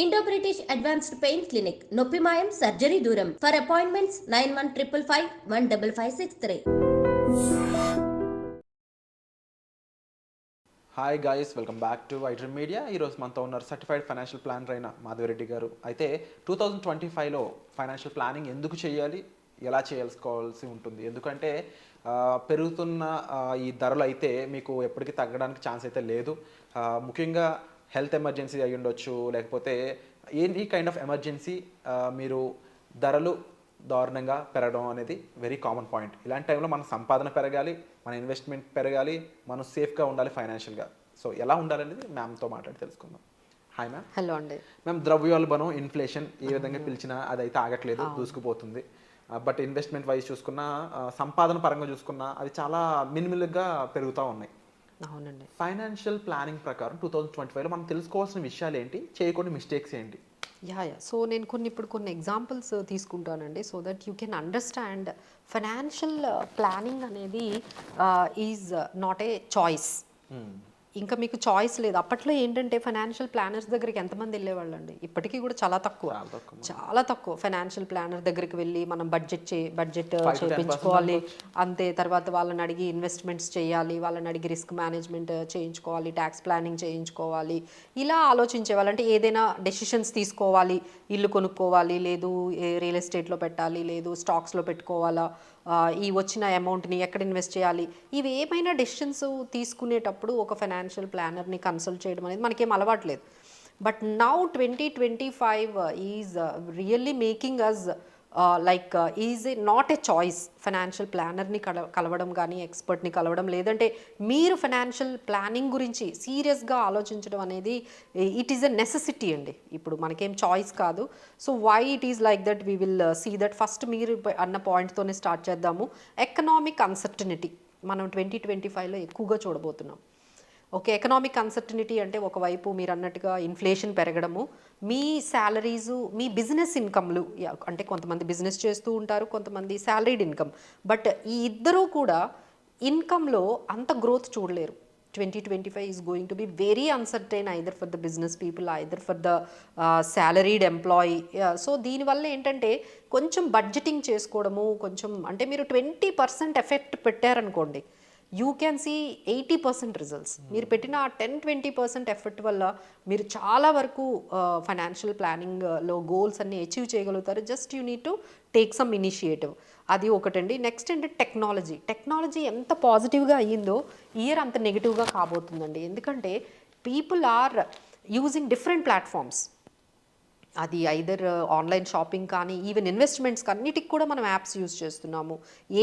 Indo British advanced pain clinic నొప్పి మాయం surgery దూరం for appointments 9155515563. Hi guys, welcome back to iDream media. ఈరోజు మనతో ఉన్నారు సర్టిఫైడ్ ఫైనాన్షియల్ ప్లానర్ అయిన మాధవిరెడ్డి గారు. అయితే 2025లో ఫైనాన్షియల్ ప్లానింగ్ ఎందుకు చేయాలి, ఎలా చేయాల్సి ఉంటుంది? ఎందుకంటే పెరుగుతున్న ఈ ధరలు అయితే మీకు ఎప్పటికీ తగ్గడానికి ఛాన్స్ అయితే లేదు. ముఖ్యంగా హెల్త్ ఎమర్జెన్సీ అయ్యి ఉండొచ్చు, లేకపోతే ఎనీ కైండ్ ఆఫ్ ఎమర్జెన్సీ మీరు ధరలు దారుణంగా పెరగడం అనేది వెరీ కామన్ పాయింట్. ఇలాంటి టైంలో మన సంపాదన పెరగాలి, మన ఇన్వెస్ట్మెంట్ పెరగాలి, మనం సేఫ్గా ఉండాలి ఫైనాన్షియల్గా. సో ఎలా ఉండాలనేది మ్యామ్తో మాట్లాడి తెలుసుకుందాం. Hi ma'am. హలో అండి మ్యామ్, ద్రవ్యోల్బణం, ఇన్ఫ్లేషన్ ఏ విధంగా పిలిచినా అదైతే ఆగట్లేదు, దూసుకుపోతుంది. బట్ ఇన్వెస్ట్మెంట్ వైజ్ చూసుకున్నా, సంపాదన పరంగా చూసుకున్నా అవి చాలా మినిమల్గా పెరుగుతూ ఉన్నాయి. అవునండి. ఫైనాన్షియల్ ప్లానింగ్ ప్రకారం 2025లో మనం తెలుసుకోవాల్సిన విషయాలు ఏంటి, చేయకుండా మిస్టేక్స్ ఏంటి? సో నేను ఇప్పుడు కొన్ని ఎగ్జాంపుల్స్ తీసుకుంటానండి, so that you can understand financial planning అనేది ఈజ్ నాట్ ఏ చాయిస్. ఇంకా మీకు చాయిస్ లేదు. అప్పట్లో ఏంటంటే ఫైనాన్షియల్ ప్లానర్స్ దగ్గరికి ఎంతమంది వెళ్ళేవాళ్ళు అండి? ఇప్పటికీ కూడా చాలా తక్కువ ఫైనాన్షియల్ ప్లానర్ దగ్గరికి వెళ్ళి మనం బడ్జెట్ చేయించుకోవాలి అంతే. తర్వాత వాళ్ళని అడిగి ఇన్వెస్ట్మెంట్స్ చేయాలి, వాళ్ళని అడిగి రిస్క్ మేనేజ్మెంట్ చేయించుకోవాలి, ట్యాక్స్ ప్లానింగ్ చేయించుకోవాలి, ఇలా ఆలోచించేవాళ్ళు. అంటే ఏదైనా డెసిషన్స్ తీసుకోవాలి, ఇల్లు కొనుక్కోవాలి, లేదు రియల్ ఎస్టేట్లో పెట్టాలి, లేదు స్టాక్స్లో పెట్టుకోవాలా, ఈ వచ్చిన అమౌంట్ని ఎక్కడ ఇన్వెస్ట్ చేయాలి, ఇవి ఏమైనా డెసిషన్స్ తీసుకునేటప్పుడు ఒక ఫైనాన్షియల్ ప్లానర్ని కన్సల్ట్ చేయడం అనేది మనకేం అలవాట్లేదు. But now 2025 is really making us is not a choice. Financial ప్లానర్ని కలవడం కానీ, ఎక్స్పర్ట్ని కలవడం, లేదంటే మీరు ఫైనాన్షియల్ ప్లానింగ్ గురించి సీరియస్గా ఆలోచించడం అనేది ఇట్ ఈస్ ఎ నెసెసిటీ అండి. ఇప్పుడు మనకేం చాయిస్ కాదు. So why it is like that we will see that. First మీరు అన్న పాయింట్తోనే స్టార్ట్ చేద్దాము. ఎకనామిక్ అన్సర్టనిటీ మనం 2025లో ఎక్కువగా చూడబోతున్నాం. ఓకే, ఎకనామిక్ అన్సర్టనిటీ అంటే ఒకవైపు మీరు అన్నట్టుగా ఇన్ఫ్లేషన్ పెరగడము, మీ శాలరీసు, మీ బిజినెస్ ఇన్కమ్లు, అంటే కొంతమంది బిజినెస్ చేస్తూ ఉంటారు, కొంతమంది శాలరీడ్ ఇన్కమ్, బట్ ఈ ఇద్దరూ కూడా ఇన్కమ్లో అంత గ్రోత్ చూడలేరు. 2025 is going to be very uncertain, either for the business people, either for the salaried employee. So దీనివల్ల ఏంటంటే కొంచెం బడ్జెటింగ్ చేసుకోవడము, కొంచెం అంటే మీరు 20% ఎఫెక్ట్ పెట్టారనుకోండి, యూ క్యాన్ సీ 80% రిజల్ట్స్. మీరు పెట్టిన 10-20% ఎఫర్ట్ వల్ల మీరు చాలా వరకు ఫైనాన్షియల్ ప్లానింగ్లో గోల్స్ అన్ని అచీవ్ చేయగలుగుతారు. Just you need to take some initiative. అది ఒకటండి. నెక్స్ట్ అంటే టెక్నాలజీ ఎంత పాజిటివ్గా అయ్యిందో ఇయర్ అంత నెగిటివ్గా కాబోతుందండి. ఎందుకంటే people are using different platforms. అది ఐదర్ ఆన్లైన్ షాపింగ్ కానీ, ఈవెన్ ఇన్వెస్ట్మెంట్స్ అన్నిటికి కూడా మనం యాప్స్ యూజ్ చేస్తున్నాము.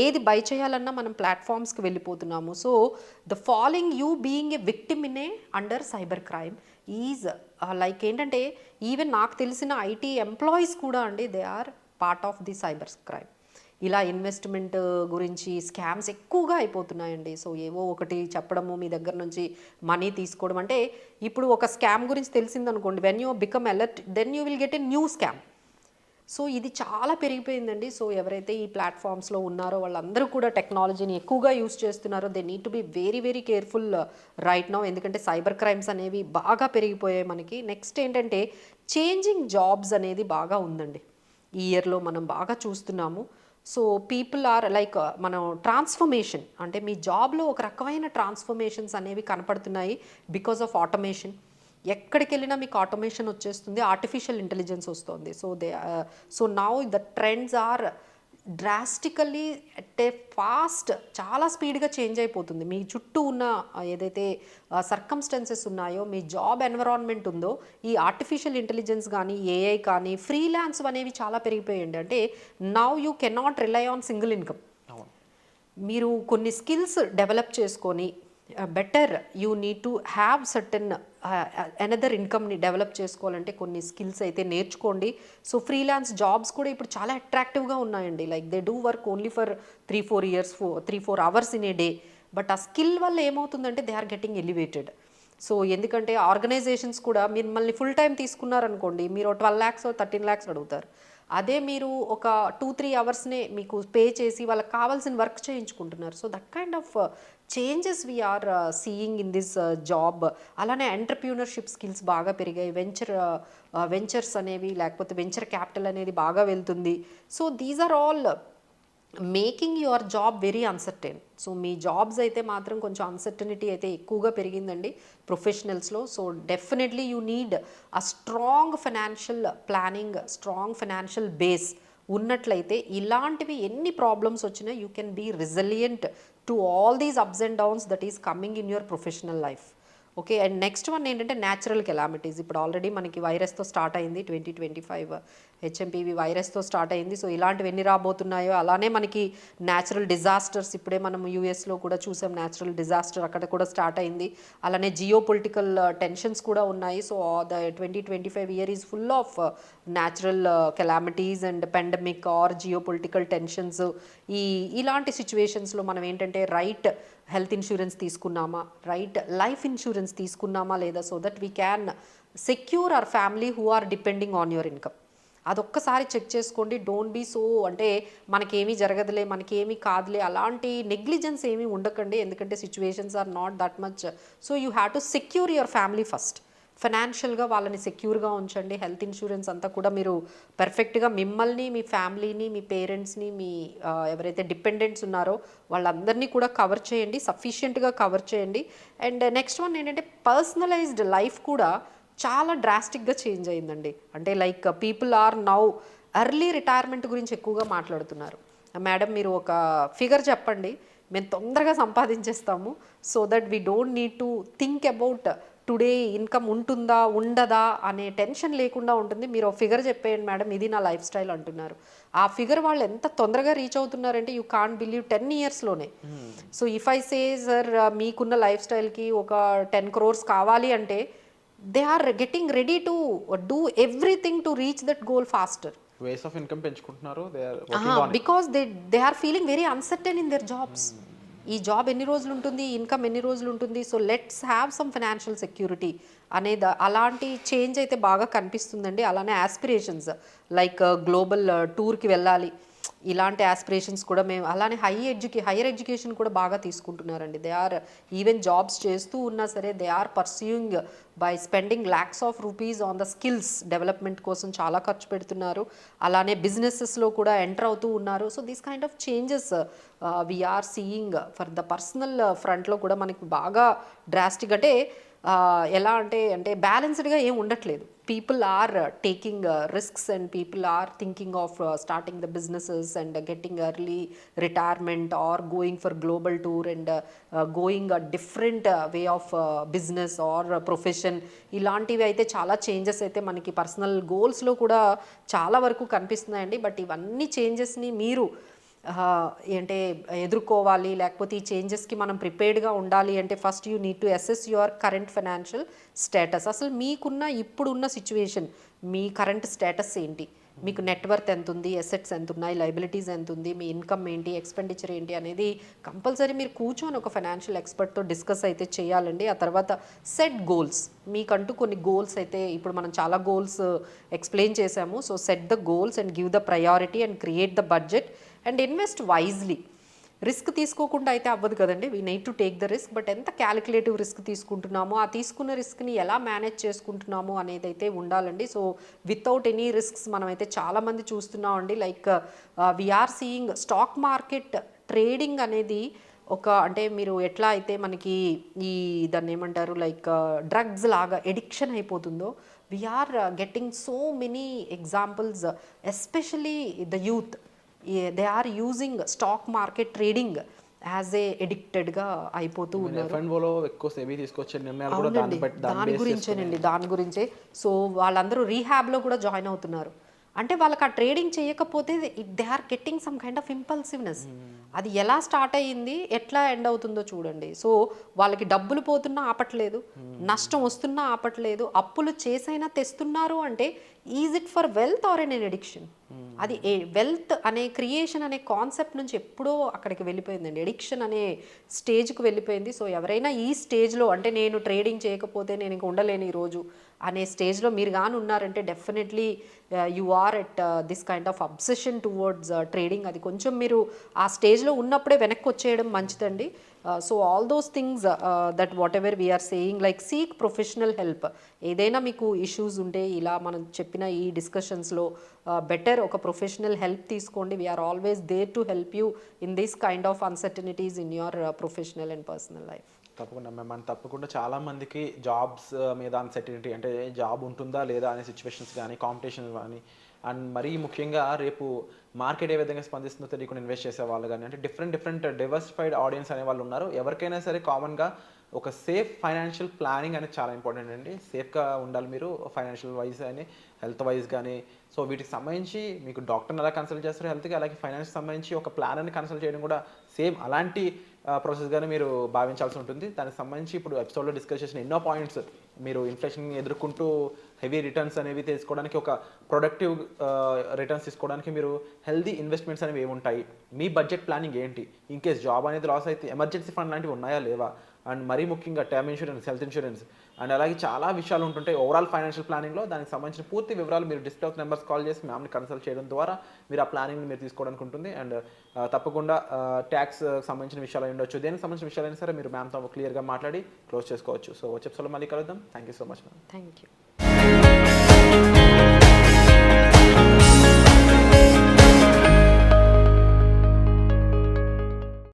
ఏది బై చేయాలన్నా మనం ప్లాట్ఫామ్స్కి వెళ్ళిపోతున్నాము. So the following you being a victim in a under cyber crime is ఏంటంటే ఈవెన్ నాకు తెలిసిన ఐటీ ఎంప్లాయీస్ కూడా అండి, they are part of the cyber crime. ఇలా ఇన్వెస్ట్మెంట్ గురించి స్కామ్స్ ఎక్కువగా అయిపోతున్నాయండి. సో ఏవో ఒకటి చెప్పడము, మీ దగ్గర నుంచి మనీ తీసుకోవడం. అంటే ఇప్పుడు ఒక స్కామ్ గురించి తెలిసిందనుకోండి, when you become alert then you will get a new scam. So ఇది చాలా పెరిగిపోయిందండి. సో ఎవరైతే ఈ ప్లాట్ఫామ్స్లో ఉన్నారో వాళ్ళందరూ కూడా టెక్నాలజీని ఎక్కువగా యూస్ చేస్తున్నారో they need to be very very careful right now. ఎందుకంటే సైబర్ క్రైమ్స్ అనేవి బాగా పెరిగిపోయాయి మనకి. నెక్స్ట్ ఏంటంటే చేంజింగ్ జాబ్స్ అనేది బాగా ఉందండి. ఈ ఇయర్లో మనం బాగా చూస్తున్నాము. సో పీపుల్ ఆర్ మనం ట్రాన్స్ఫర్మేషన్, అంటే మీ జాబ్లో ఒక రకమైన ట్రాన్స్ఫర్మేషన్స్ అనేవి కనపడుతున్నాయి బికాస్ ఆఫ్ ఆటోమేషన్. ఎక్కడికి వెళ్ళినా మీకు ఆటోమేషన్ వచ్చేస్తుంది, ఆర్టిఫిషియల్ ఇంటెలిజెన్స్ వస్తుంది. So now the trends are drastically at a fast, చాలా స్పీడ్గా చేంజ్ అయిపోతుంది. మీ చుట్టూ ఉన్న ఏదైతే సర్కమ్స్టెన్సెస్ ఉన్నాయో, మీ జాబ్ ఎన్విరాన్మెంట్ ఉందో, ఈ ఆర్టిఫిషియల్ ఇంటెలిజెన్స్ కానీ, ఏఐ కానీ, ఫ్రీలాన్స్ అనేవి చాలా పెరిగిపోయాయండి. అంటే now you cannot rely on single income. మీరు కొన్ని స్కిల్స్ డెవలప్ చేసుకొని better you need to have certain another ఇన్కమ్ని డెవలప్ చేసుకోవాలంటే కొన్ని స్కిల్స్ అయితే నేర్చుకోండి. సో ఫ్రీలాన్స్ జాబ్స్ కూడా ఇప్పుడు చాలా అట్రాక్టివ్గా ఉన్నాయండి. They do work only for 3-4 hours in a day. But ఆ స్కిల్ వల్ల ఏమవుతుందంటే they are getting elevated. So ఎందుకంటే ఆర్గనైజేషన్స్ కూడా మిమ్మల్ని ఫుల్ టైం తీసుకున్నారనుకోండి, మీరు 12 lakhs 13 lakhs అడుగుతారు. అదే మీరు ఒక 2-3 అవర్స్నే మీకు పే చేసి వాళ్ళకి కావాల్సిన వర్క్ చేయించుకుంటున్నారు. So that kind of changes we are seeing in this job. అలానే ఎంటర్‌ప్రెన్యూర్‌షిప్ స్కిల్స్ బాగా పెరిగాయి. వెంచర్స్ అనేవి లేకపోతే వెంచర్ క్యాపిటల్ అనేది బాగా వెళ్తుంది. So these are all making your job very uncertain. So మీ జాబ్స్ అయితే మాత్రం కొంచెం అన్సర్టనిటీ అయితే ఎక్కువగా పెరిగిందండి ప్రొఫెషనల్స్లో. So definitely you need a strong financial planning, strong financial base ఉన్నట్లయితే ఇలాంటివి ఎన్ని ప్రాబ్లమ్స్ వచ్చినా you can be resilient to all these ups and downs that is coming in your professional life. Okay, and next one ఏంటంటే natural calamities. ఇప్పుడు already మనకి వైరస్తో start అయింది 2025 HMPV వైరస్తో start అయింది. సో ఇలాంటివి ఎన్ని రాబోతున్నాయో, అలానే మనకి న్యాచురల్ డిజాస్టర్స్ ఇప్పుడే మనం యూఎస్లో కూడా చూసాం, న్యాచురల్ డిజాస్టర్ అక్కడ కూడా స్టార్ట్ అయింది. అలానే జియో పొలిటికల్ టెన్షన్స్ కూడా ఉన్నాయి. So the 2025 year is full of natural calamities and pandemic or geo political tensions. ఇలాంటి సిచ్యువేషన్స్లో మనం ఏంటంటే రైట్ హెల్త్ ఇన్సూరెన్స్ తీసుకున్నామా, రైట్ లైఫ్ ఇన్సూరెన్స్ తీసుకున్నామా లేదా, so that we can secure our family who are depending on your income. అదొక్కసారి check చేసుకోండి. Don't be so అంటే మనకేమీ జరగదులే, మనకేమీ కాదులే, అలాంటి నెగ్లిజెన్స్ ఏమీ ఉండకండి. ఎందుకంటే situations are not that much. So you have to secure your family first. ఫైనాన్షియల్గా వాళ్ళని సెక్యూర్గా ఉంచండి. హెల్త్ ఇన్సూరెన్స్ అంతా కూడా మీరు పర్ఫెక్ట్గా మిమ్మల్ని, మీ ఫ్యామిలీని, మీ పేరెంట్స్ని, మీ ఎవరైతే డిపెండెంట్స్ ఉన్నారో వాళ్ళందరినీ కూడా కవర్ చేయండి, సఫిషియెంట్గా కవర్ చేయండి. అండ్ నెక్స్ట్ వన్ ఏంటంటే పర్సనలైజ్డ్ లైఫ్ కూడా చాలా డ్రాస్టిక్గా చేంజ్ అయిందండి. అంటే like people are now early retirement గురించి ఎక్కువగా మాట్లాడుతున్నారు. మేడం మీరు ఒక ఫిగర్ చెప్పండి, మేము తొందరగా సంపాదించేస్తాము, so that we don't need to think about today income ఉంటుందా ఉండదా అనే టెన్షన్ లేకుండా ఉంటుంది. మీరు ఒక ఫిగర్ చెప్పేయండి మేడం, ఇది నా లైఫ్ స్టైల్ అంటున్నారు. ఆ ఫిగర్ వాళ్ళు ఎంత తొందరగా రీచ్ అవుతున్నారంటే యూ కాంట్ బిలీవ్ 10 ఇయర్స్లోనే. So if I say sir మీకున్న లైఫ్ స్టైల్కి ఒక 10 crores కావాలి అంటే they are getting ready to do everything to reach that goal faster. Ways of income పెంచుకుంటున్నారు, they are working on it. Because they are feeling very uncertain in their jobs. ఈ job ఎన్ని రోజులు ఉంటుంది, income ఎన్ని రోజులు ఉంటుంది, so let's have some financial security అనేది అలాంటి చేంజ్ అయితే బాగా కనిపిస్తుందండి. అలానే ఆస్పిరేషన్స్ లైక్ గ్లోబల్ టూర్కి వెళ్ళాలి, ఇలాంటి ఆస్పిరేషన్స్ కూడా మేము అలానే హైయర్ ఎడ్యుకేషన్ కూడా బాగా తీసుకుంటున్నారండి. దే ఆర్ ఈవెన్ జాబ్స్ చేస్తూ ఉన్నా సరే they are pursuing by spending lakhs of rupees on the skills development కోసం చాలా ఖర్చు పెడుతున్నారు. అలానే బిజినెసెస్లో కూడా ఎంటర్ అవుతూ ఉన్నారు. So these kind of changes we are seeing for the personal ఫ్రంట్లో కూడా మనకి బాగా డ్రాస్టిక్. అంటే ఎలా అంటే బ్యాలెన్స్డ్గా ఏం ఉండట్లేదు. People are taking risks and people are thinking of starting the businesses and getting early retirement or going for global tour and going a different way of business or profession. ఇలాంటివి అయితే చాలా changes అయితే మనకి personal గోల్స్లో కూడా చాలా వరకు కనిపిస్తున్నాయండి. But ఇవన్నీ చేంజెస్ని మీరు అంటే ఎదుర్కోవాలి, లేకపోతే ఈ చేంజెస్కి మనం ప్రిపేర్డ్గా ఉండాలి అంటే first you need to assess your current financial status. అసలు మీకున్న ఇప్పుడున్న సిచ్యువేషన్, మీ కరెంట్ స్టేటస్ ఏంటి, మీకు నెట్వర్త్ ఎంత ఉంది, అసెట్స్ ఎంత ఉన్నాయి, లైబిలిటీస్ ఎంత ఉంది, మీ ఇన్కమ్ ఏంటి, ఎక్స్పెండిచర్ ఏంటి అనేది కంపల్సరీ మీరు కూర్చొని ఒక ఫైనాన్షియల్ ఎక్స్పర్ట్తో డిస్కస్ అయితే చేయాలండి. ఆ తర్వాత సెట్ గోల్స్, మీకంటూ కొన్ని గోల్స్ అయితే ఇప్పుడు మనం చాలా గోల్స్ ఎక్స్ప్లెయిన్ చేసాము. So set the goals and give the priority and create the budget and invest wisely. Risk తీసుకోకుండా అయితే అవ్వదు కదండి, we need to take the risk. But ఎంత క్యాలిక్యులేటివ్ రిస్క్ తీసుకుంటున్నామో, ఆ తీసుకున్న రిస్క్ని ఎలా మేనేజ్ చేసుకుంటున్నామో అనేది అయితే ఉండాలండి. సో వితౌట్ ఎనీ రిస్క్స్ మనమైతే చాలామంది చూస్తున్నామండి. Like we are seeing stock market trading అనేది ఒక అంటే మీరు ఎట్లా అయితే మనకి ఈ దాన్ని ఏమంటారు లైక్ డ్రగ్స్ లాగా ఎడిక్షన్ అయిపోతుందో, we're getting so many examples, especially the youth. They are using stock market trading as a ఎడిక్టెడ్గా అయిపోతూ ఉన్నారు. దాని గురించేనండి, దాని గురించే. సో వాళ్ళందరూ రీహాబ్లో కూడా జాయిన్ అవుతున్నారు. అంటే వాళ్ళకి ఆ ట్రేడింగ్ చేయకపోతే they are getting some kind of impulsiveness. అది ఎలా స్టార్ట్ అయ్యింది, ఎట్లా ఎండ్ అవుతుందో చూడండి. సో వాళ్ళకి డబ్బులు పోతున్నా ఆపట్లేదు, నష్టం వస్తున్నా ఆపట్లేదు, అప్పులు చేసైనా తెస్తున్నారు. అంటే is it for wealth or an addiction? అది వెల్త్ అనే క్రియేషన్ అనే కాన్సెప్ట్ నుంచి ఎప్పుడో అక్కడికి వెళ్ళిపోయిందండి, ఎడిక్షన్ అనే స్టేజ్కి వెళ్ళిపోయింది. సో ఎవరైనా ఈ స్టేజ్లో అంటే నేను ట్రేడింగ్ చేయకపోతే నేను ఇంక ఉండలేను ఈరోజు అనే స్టేజ్లో మీరు కానీ ఉన్నారంటే definitely you are at this kind of obsession towards trading. అది కొంచెం మీరు ఆ స్టేజ్లో ఉన్నప్పుడే వెనక్కి వచ్చేయడం మంచిదండి. So all those things that whatever we are saying like seek professional help. ఏదైనా మీకు ఇష్యూస్ ఉంటే ఇలా మనం చెప్పిన ఈ డిస్కషన్స్లో బెటర్ ఒక ప్రొఫెషనల్ హెల్ప్ తీసుకోండి. We are always there to help you in this kind of uncertainties in your professional and personal life. తప్పకుండా మ్యామ్. అండ్ తప్పకుండా చాలామందికి జాబ్స్ మీద అన్సర్టనిటీ, అంటే జాబ్ ఉంటుందా లేదా అనే సిచ్యువేషన్స్ కానీ, కాంపిటీషన్ కానీ, అండ్ మరీ ముఖ్యంగా రేపు మార్కెట్ ఏ విధంగా స్పందిస్తుందో తెలియకుండా ఇన్వెస్ట్ చేసే వాళ్ళు కానీ, అంటే డిఫరెంట్ డైవర్సిఫైడ్ ఆడియన్స్ అనే వాళ్ళు ఉన్నారు. ఎవరికైనా సరే కామన్గా ఒక సేఫ్ ఫైనాన్షియల్ ప్లానింగ్ అనేది చాలా ఇంపార్టెంట్ అండి. సేఫ్గా ఉండాలి మీరు ఫైనాన్షియల్ వైజ్ కానీ, హెల్త్ వైజ్ కానీ. సో వీటికి సంబంధించి మీకు డాక్టర్ని ఎలా కన్సల్ట్ చేస్తారు హెల్త్కి, అలాగే ఫైనాన్స్కి సంబంధించి ఒక ప్లాన్ అని కన్సల్ట్ చేయడం కూడా సేమ్ అలాంటి ప్రాసెస్గానే మీరు భావించాల్సి ఉంటుంది. దానికి సంబంధించి ఇప్పుడు ఎపిసోడ్లో డిస్కస్ చేసిన ఎన్నో పాయింట్స్, మీరు ఇన్ఫ్లేషన్ ఎదుర్కొంటూ హెవీ రిటర్న్స్ అనేవి తీసుకోవడానికి, ఒక ప్రొడక్టివ్ రిటర్న్స్ తీసుకోవడానికి మీరు హెల్దీ ఇన్వెస్ట్మెంట్స్ అనేవి ఏముంటాయి, మీ బడ్జెట్ ప్లానింగ్ ఏంటి, ఇన్ కేస్ జాబ్ అనేది లాస్ అయితే ఎమర్జెన్సీ ఫండ్ లాంటివి ఉన్నాయా లేవా, అండ్ మరీ ముఖ్యంగా term insurance, health insurance, and అలాగే చాలా విషయాలు ఉంటుంటాయి ఓవరాల్ ఫైనాన్షియల్ ప్లానింగ్లో. దానికి సంబంధించిన పూర్తి వివరాలు మీరు డిస్ప్లే అవుతున్న నెంబర్స్ కాల్ చేసి మ్యామ్ని కన్సల్ట్ చేయడం ద్వారా మీరు ఆ ప్లానింగ్ని మీరు తీసుకోవడానికి ఉంటుంది. అండ్ తప్పకుండా ట్యాక్స్ సంబంధించిన విషయాలు ఉండొచ్చు, దేనికి సంబంధించిన విషయాలైనా సరే మీరు మ్యామ్తో క్లియర్గా మాట్లాడి క్లోజ్ చేసుకోవచ్చు. సో వచ్చే ఎపిసోడ్లో మళ్ళీ కలుద్దాం. Thank you so much ma'am. Thank you.